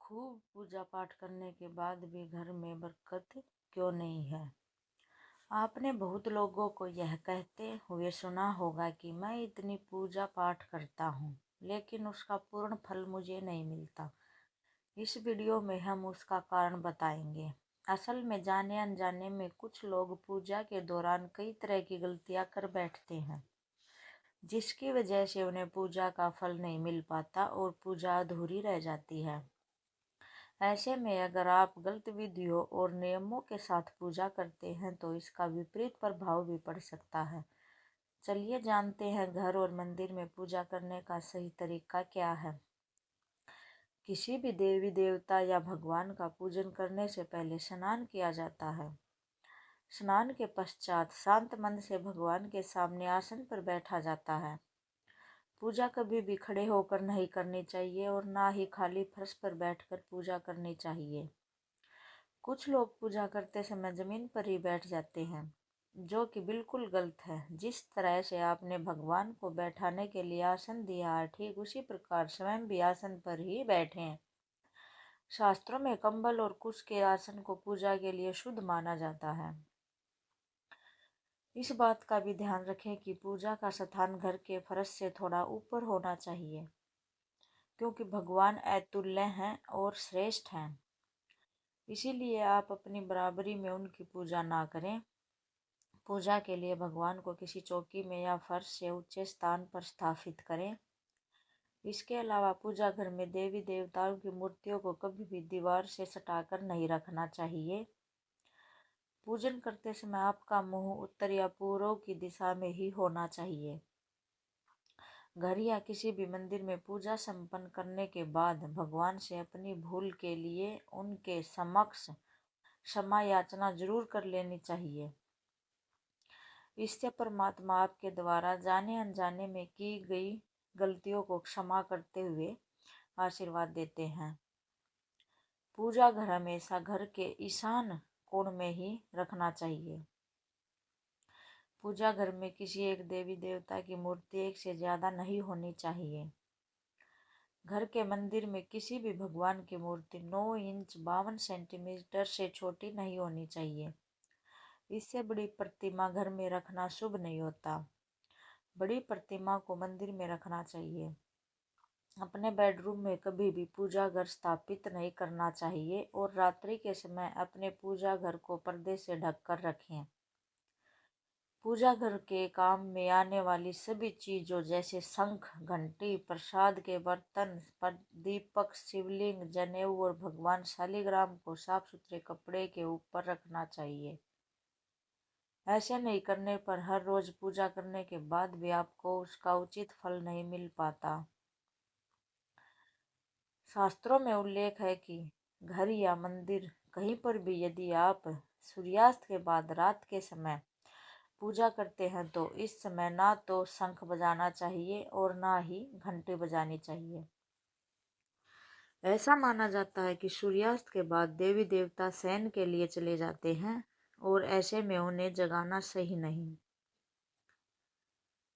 खूब पूजा पाठ करने के बाद भी घर में बरकत क्यों नहीं है। आपने बहुत लोगों को यह कहते हुए सुना होगा कि मैं इतनी पूजा पाठ करता हूँ लेकिन उसका पूर्ण फल मुझे नहीं मिलता। इस वीडियो में हम उसका कारण बताएंगे। असल में जाने अनजाने में कुछ लोग पूजा के दौरान कई तरह की गलतियां कर बैठते हैं, जिसकी वजह से उन्हें पूजा का फल नहीं मिल पाता और पूजा अधूरी रह जाती है। ऐसे में अगर आप गलत विधियों और नियमों के साथ पूजा करते हैं तो इसका विपरीत प्रभाव भी पड़ सकता है। चलिए जानते हैं घर और मंदिर में पूजा करने का सही तरीका क्या है। किसी भी देवी देवता या भगवान का पूजन करने से पहले स्नान किया जाता है। स्नान के पश्चात शांत मन से भगवान के सामने आसन पर बैठा जाता है। पूजा कभी भी खड़े होकर नहीं करनी चाहिए और ना ही खाली फर्श पर बैठकर पूजा करनी चाहिए। कुछ लोग पूजा करते समय जमीन पर ही बैठ जाते हैं, जो कि बिल्कुल गलत है। जिस तरह से आपने भगवान को बैठाने के लिए आसन दिया है, ठीक उसी प्रकार स्वयं भी आसन पर ही बैठें। शास्त्रों में कंबल और कुश के आसन को पूजा के लिए शुद्ध माना जाता है। इस बात का भी ध्यान रखें कि पूजा का स्थान घर के फर्श से थोड़ा ऊपर होना चाहिए, क्योंकि भगवान अतुल्य हैं और श्रेष्ठ हैं। इसीलिए आप अपनी बराबरी में उनकी पूजा ना करें। पूजा के लिए भगवान को किसी चौकी में या फर्श से ऊंचे स्थान पर स्थापित करें। इसके अलावा पूजा घर में देवी देवताओं की मूर्तियों को कभी भी दीवार से सटाकर नहीं रखना चाहिए। पूजन करते समय आपका मुंह उत्तर या पूर्व की दिशा में ही होना चाहिए। घर या किसी भी मंदिर में पूजा संपन्न करने के बाद भगवान से अपनी भूल के लिए उनके समक्ष क्षमा याचना जरूर कर लेनी चाहिए। इससे परमात्मा आपके द्वारा जाने अनजाने में की गई गलतियों को क्षमा करते हुए आशीर्वाद देते हैं। पूजा घर हमेशा घर के ईशान कोण में ही रखना चाहिए। पूजा घर में किसी एक देवी देवता की मूर्ति एक से ज्यादा नहीं होनी चाहिए। घर के मंदिर में किसी भी भगवान की मूर्ति 9 इंच 52 सेंटीमीटर से छोटी नहीं होनी चाहिए। इससे बड़ी प्रतिमा घर में रखना शुभ नहीं होता। बड़ी प्रतिमा को मंदिर में रखना चाहिए। अपने बेडरूम में कभी भी पूजा घर स्थापित नहीं करना चाहिए और रात्रि के समय अपने पूजा घर को पर्दे से ढककर रखें। पूजा घर के काम में आने वाली सभी चीजों जैसे शंख, घंटी, प्रसाद के बर्तन, दीपक, शिवलिंग, जनेऊ और भगवान शालिग्राम को साफ सुथरे कपड़े के ऊपर रखना चाहिए। ऐसे नहीं करने पर हर रोज पूजा करने के बाद भी आपको उसका उचित फल नहीं मिल पाता। शास्त्रों में उल्लेख है कि घर या मंदिर कहीं पर भी यदि आप सूर्यास्त के बाद रात के समय पूजा करते हैं तो इस समय ना तो शंख बजाना चाहिए और ना ही घंटी बजानी चाहिए। ऐसा माना जाता है कि सूर्यास्त के बाद देवी देवता शयन के लिए चले जाते हैं और ऐसे में उन्हें जगाना सही नहीं।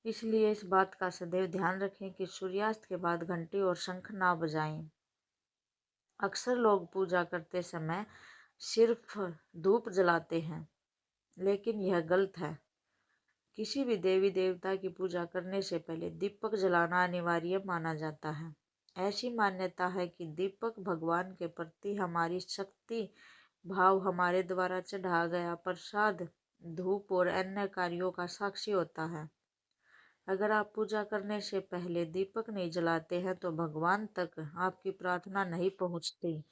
इसलिए इस बात का सदैव ध्यान रखें कि सूर्यास्त के बाद घंटी और शंख ना बजाएं। अक्सर लोग पूजा करते समय सिर्फ धूप जलाते हैं, लेकिन यह गलत है। किसी भी देवी देवता की पूजा करने से पहले दीपक जलाना अनिवार्य माना जाता है। ऐसी मान्यता है कि दीपक भगवान के प्रति हमारी शक्ति भाव, हमारे द्वारा चढ़ा गया प्रसाद, धूप और अन्य कार्यों का साक्षी होता है। अगर आप पूजा करने से पहले दीपक नहीं जलाते हैं तो भगवान तक आपकी प्रार्थना नहीं पहुंचती।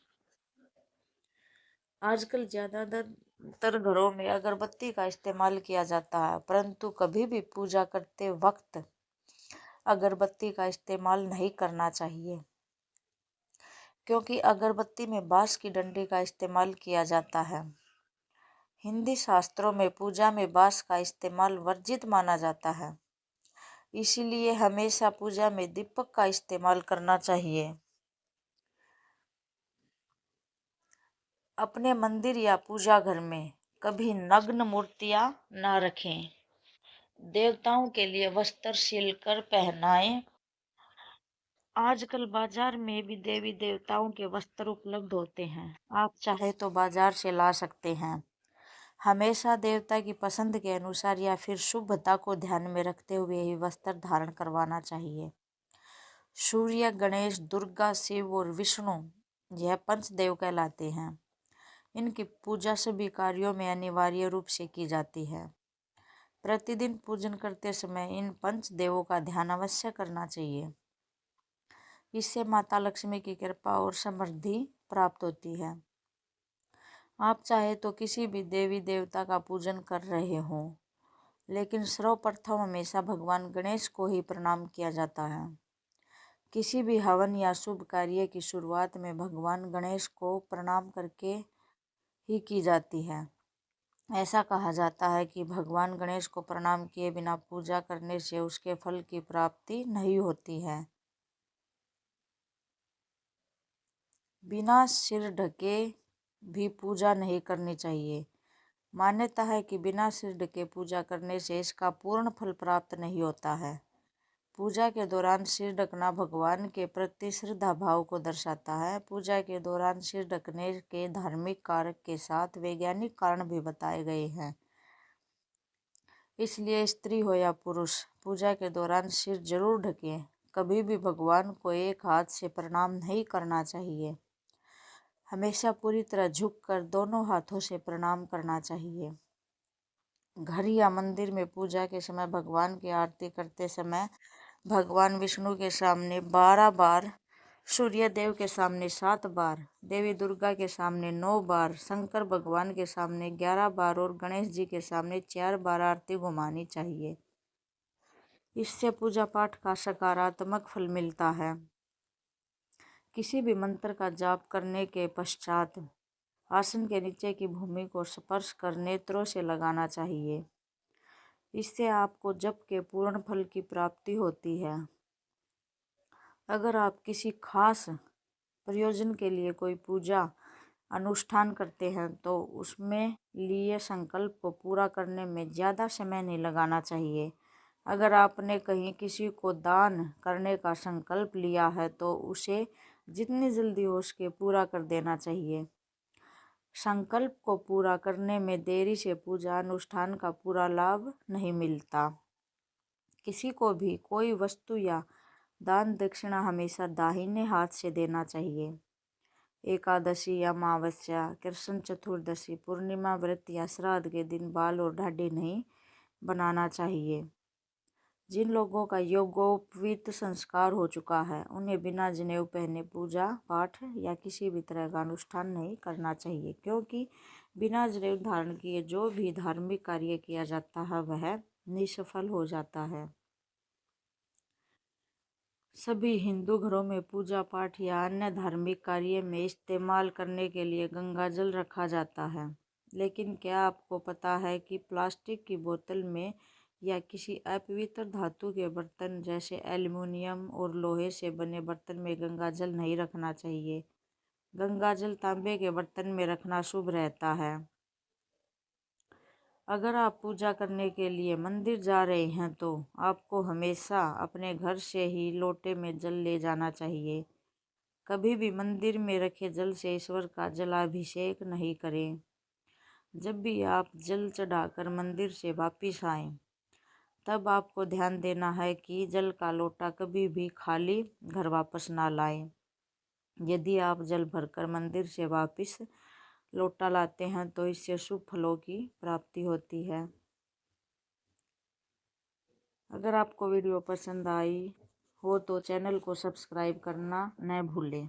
आजकल ज्यादातर घरों में अगरबत्ती का इस्तेमाल किया जाता है, परंतु कभी भी पूजा करते वक्त अगरबत्ती का इस्तेमाल नहीं करना चाहिए, क्योंकि अगरबत्ती में बांस की डंडी का इस्तेमाल किया जाता है। हिंदी शास्त्रों में पूजा में बांस का इस्तेमाल वर्जित माना जाता है। इसीलिए हमेशा पूजा में दीपक का इस्तेमाल करना चाहिए। अपने मंदिर या पूजा घर में कभी नग्न मूर्तियां न रखें। देवताओं के लिए वस्त्र सिलकर पहनाएं। आजकल बाजार में भी देवी देवताओं के वस्त्र उपलब्ध होते हैं। आप चाहे तो बाजार से ला सकते हैं। हमेशा देवता की पसंद के अनुसार या फिर शुभता को ध्यान में रखते हुए ही वस्त्र धारण करवाना चाहिए। सूर्य, गणेश, दुर्गा, शिव और विष्णु यह पंचदेव कहलाते हैं। इनकी पूजा सभी कार्यों में अनिवार्य रूप से की जाती है। प्रतिदिन पूजन करते समय इन पंचदेवों का ध्यान अवश्य करना चाहिए। इससे माता लक्ष्मी की कृपा और समृद्धि प्राप्त होती है। आप चाहे तो किसी भी देवी देवता का पूजन कर रहे हो, लेकिन सर्वप्रथम हमेशा भगवान गणेश को ही प्रणाम किया जाता है। किसी भी हवन या शुभ कार्य की शुरुआत में भगवान गणेश को प्रणाम करके ही की जाती है। ऐसा कहा जाता है कि भगवान गणेश को प्रणाम किए बिना पूजा करने से उसके फल की प्राप्ति नहीं होती है। बिना सिर ढके भी पूजा नहीं करनी चाहिए। मान्यता है कि बिना सिर ढके पूजा करने से इसका पूर्ण फल प्राप्त नहीं होता है। पूजा के दौरान सिर ढकना भगवान के प्रति श्रद्धा भाव को दर्शाता है। पूजा के दौरान सिर ढकने के धार्मिक कारक के साथ वैज्ञानिक कारण भी बताए गए हैं। इसलिए स्त्री हो या पुरुष पूजा के दौरान सिर जरूर ढकें। कभी भी भगवान को एक हाथ से प्रणाम नहीं करना चाहिए। हमेशा पूरी तरह झुककर दोनों हाथों से प्रणाम करना चाहिए। घर या मंदिर में पूजा के समय भगवान की आरती करते समय भगवान विष्णु के सामने 12 बार, सूर्य देव के सामने 7 बार, देवी दुर्गा के सामने 9 बार, शंकर भगवान के सामने 11 बार और गणेश जी के सामने 4 बार आरती घुमानी चाहिए। इससे पूजा पाठ का सकारात्मक फल मिलता है। किसी भी मंत्र का जाप करने के पश्चात आसन के नीचे की भूमि को स्पर्श कर नेत्रों से लगाना चाहिए। इससे आपको जप के पूर्ण फल की प्राप्ति होती है। अगर आप किसी खास प्रयोजन के लिए कोई पूजा अनुष्ठान करते हैं तो उसमें लिए संकल्प को पूरा करने में ज़्यादा समय नहीं लगाना चाहिए। अगर आपने कहीं किसी को दान करने का संकल्प लिया है तो उसे जितनी जल्दी हो सके पूरा कर देना चाहिए। संकल्प को पूरा करने में देरी से पूजा अनुष्ठान का पूरा लाभ नहीं मिलता। किसी को भी कोई वस्तु या दान दक्षिणा हमेशा दाहिने हाथ से देना चाहिए। एकादशी, अमावस्या, कृष्ण चतुर्दशी, पूर्णिमा, व्रत या श्राद्ध के दिन बाल और दाढ़ी नहीं बनाना चाहिए। जिन लोगों का यज्ञोपवीत संस्कार हो चुका है उन्हें बिना जनेऊ पहने पूजा पाठ या किसी भी तरह का अनुष्ठान नहीं करना चाहिए, क्योंकि बिना जनेऊ धारण किए जो भी धार्मिक कार्य किया जाता है वह निष्फल हो जाता है। सभी हिंदू घरों में पूजा पाठ या अन्य धार्मिक कार्य में इस्तेमाल करने के लिए गंगा जल रखा जाता है। लेकिन क्या आपको पता है कि प्लास्टिक की बोतल में या किसी अपवित्र धातु के बर्तन जैसे एल्युमिनियम और लोहे से बने बर्तन में गंगा जल नहीं रखना चाहिए। गंगा जल तांबे के बर्तन में रखना शुभ रहता है। अगर आप पूजा करने के लिए मंदिर जा रहे हैं तो आपको हमेशा अपने घर से ही लोटे में जल ले जाना चाहिए। कभी भी मंदिर में रखे जल से ईश्वर का जलाभिषेक नहीं करें। जब भी आप जल चढ़ाकर मंदिर से वापिस आएं, तब आपको ध्यान देना है कि जल का लोटा कभी भी खाली घर वापस ना लाएं। यदि आप जल भरकर मंदिर से वापस लोटा लाते हैं तो इससे शुभ फलों की प्राप्ति होती है। अगर आपको वीडियो पसंद आई हो तो चैनल को सब्सक्राइब करना न भूलें।